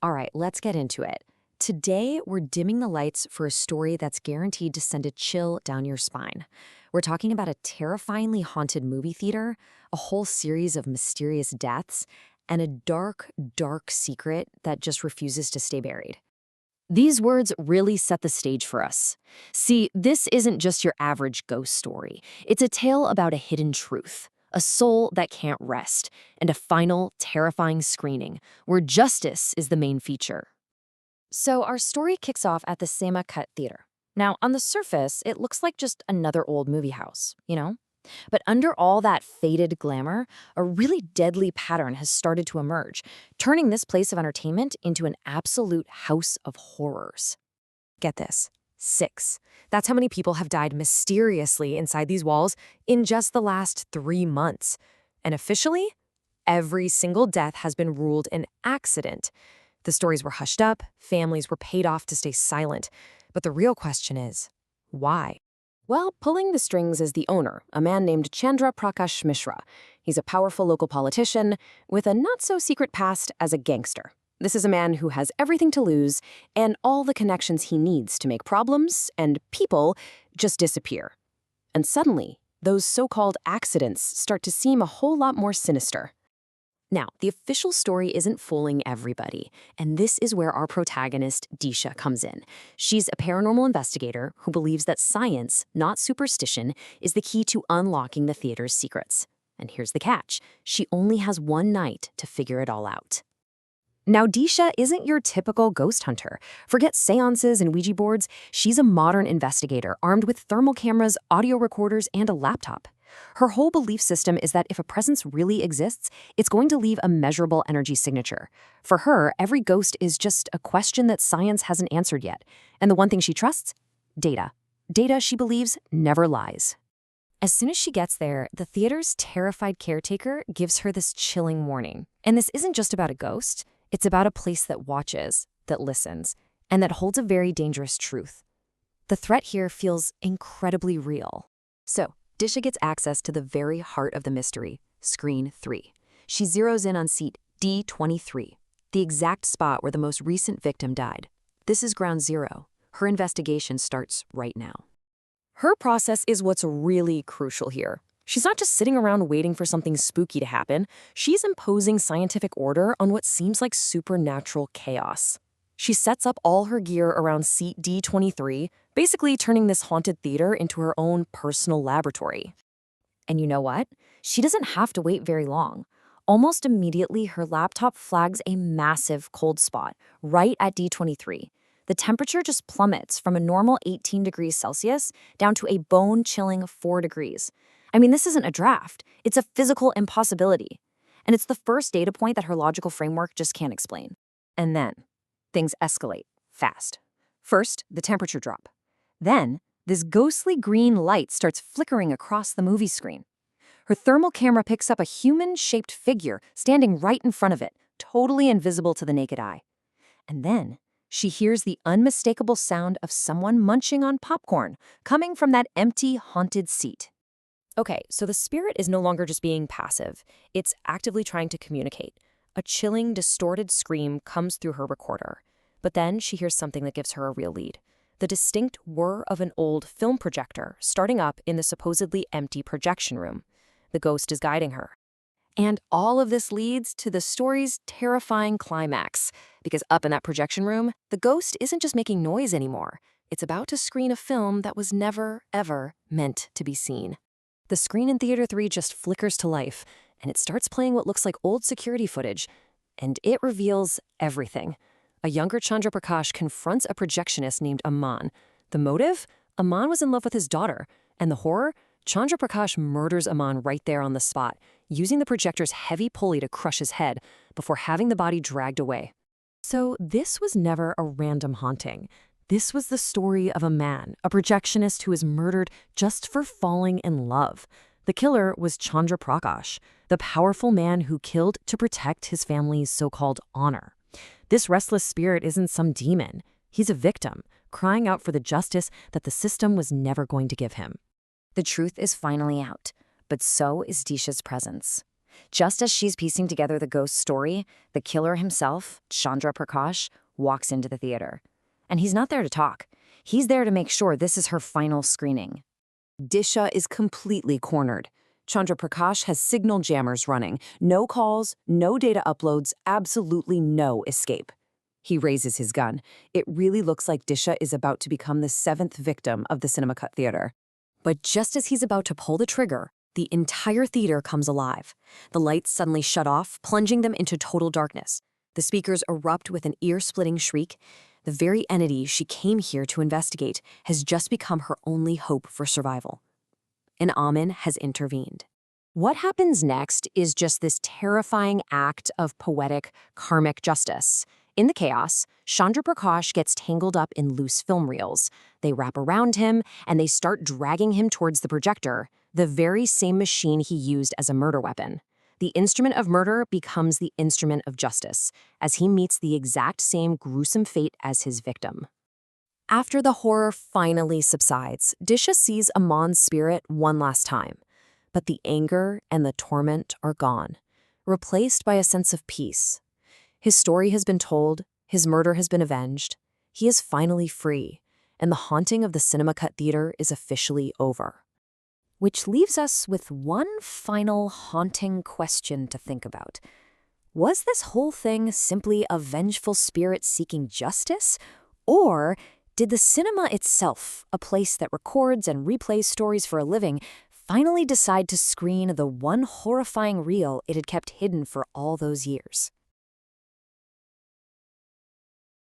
All right, let's get into it. Today, we're dimming the lights for a story that's guaranteed to send a chill down your spine. We're talking about a terrifyingly haunted movie theater, a whole series of mysterious deaths, and a dark, dark secret that just refuses to stay buried. These words really set the stage for us. See, this isn't just your average ghost story. It's a tale about a hidden truth, a soul that can't rest, and a final, terrifying screening where justice is the main feature. So our story kicks off at the Sema Cut Theater. Now, on the surface, it looks like just another old movie house, you know? But under all that faded glamour, a really deadly pattern has started to emerge, turning this place of entertainment into an absolute house of horrors. Get this. 6. That's how many people have died mysteriously inside these walls in just the last 3 months. And officially, every single death has been ruled an accident. The stories were hushed up, families were paid off to stay silent. But the real question is, why? Well, pulling the strings is the owner, a man named Chandra Prakash Mishra. He's a powerful local politician with a not-so-secret past as a gangster. This is a man who has everything to lose and all the connections he needs to make problems and people just disappear. And suddenly, those so-called accidents start to seem a whole lot more sinister. Now, the official story isn't fooling everybody, and this is where our protagonist, Disha, comes in. She's a paranormal investigator who believes that science, not superstition, is the key to unlocking the theater's secrets. And here's the catch. She only has one night to figure it all out. Now, Disha isn't your typical ghost hunter. Forget seances and Ouija boards. She's a modern investigator armed with thermal cameras, audio recorders, and a laptop. Her whole belief system is that if a presence really exists, it's going to leave a measurable energy signature. For her, every ghost is just a question that science hasn't answered yet. And the one thing she trusts? Data. Data she believes never lies. As soon as she gets there, the theater's terrified caretaker gives her this chilling warning. And this isn't just about a ghost. It's about a place that watches, that listens, and that holds a very dangerous truth. The threat here feels incredibly real. So, Disha gets access to the very heart of the mystery, Screen 3. She zeroes in on seat D23, the exact spot where the most recent victim died. This is ground zero. Her investigation starts right now. Her process is what's really crucial here. She's not just sitting around waiting for something spooky to happen. She's imposing scientific order on what seems like supernatural chaos. She sets up all her gear around seat D23, basically turning this haunted theater into her own personal laboratory. And you know what? She doesn't have to wait very long. Almost immediately, her laptop flags a massive cold spot right at D23. The temperature just plummets from a normal 18 degrees Celsius down to a bone-chilling 4 degrees. I mean, this isn't a draft. It's a physical impossibility. And it's the first data point that her logical framework just can't explain. And then, things escalate fast. First, the temperature drop. Then, this ghostly green light starts flickering across the movie screen. Her thermal camera picks up a human-shaped figure standing right in front of it, totally invisible to the naked eye. And then, she hears the unmistakable sound of someone munching on popcorn coming from that empty, haunted seat. Okay, so the spirit is no longer just being passive. It's actively trying to communicate. A chilling, distorted scream comes through her recorder. But then she hears something that gives her a real lead. The distinct whir of an old film projector starting up in the supposedly empty projection room. The ghost is guiding her. And all of this leads to the story's terrifying climax. Because up in that projection room, the ghost isn't just making noise anymore. It's about to screen a film that was never, ever meant to be seen. The screen in Theater 3 just flickers to life, and it starts playing what looks like old security footage. And it reveals everything. A younger Chandra Prakash confronts a projectionist named Aman. The motive? Aman was in love with his daughter. And the horror? Chandra Prakash murders Aman right there on the spot, using the projector's heavy pulley to crush his head before having the body dragged away. So this was never a random haunting. This was the story of a man, a projectionist who was murdered just for falling in love. The killer was Chandra Prakash, the powerful man who killed to protect his family's so-called honor. This restless spirit isn't some demon. He's a victim, crying out for the justice that the system was never going to give him. The truth is finally out, but so is Disha's presence. Just as she's piecing together the ghost story, the killer himself, Chandra Prakash, walks into the theater. And he's not there to talk. He's there to make sure this is her final screening. Disha is completely cornered. Chandra Prakash has signal jammers running. No calls, no data uploads, absolutely no escape. He raises his gun. It really looks like Disha is about to become the 7th victim of the Cinemacut Theater. But just as he's about to pull the trigger, the entire theater comes alive. The lights suddenly shut off, plunging them into total darkness. The speakers erupt with an ear-splitting shriek. The very entity she came here to investigate has just become her only hope for survival. And Amin has intervened. What happens next is just this terrifying act of poetic, karmic justice. In the chaos, Chandra Prakash gets tangled up in loose film reels. They wrap around him, and they start dragging him towards the projector, the very same machine he used as a murder weapon. The instrument of murder becomes the instrument of justice, as he meets the exact same gruesome fate as his victim. After the horror finally subsides, Disha sees Aman's spirit one last time. But the anger and the torment are gone, replaced by a sense of peace. His story has been told, his murder has been avenged, he is finally free, and the haunting of the Cinemacut Theater is officially over. Which leaves us with one final haunting question to think about. Was this whole thing simply a vengeful spirit seeking justice? Or did the cinema itself, a place that records and replays stories for a living, finally decide to screen the one horrifying reel it had kept hidden for all those years?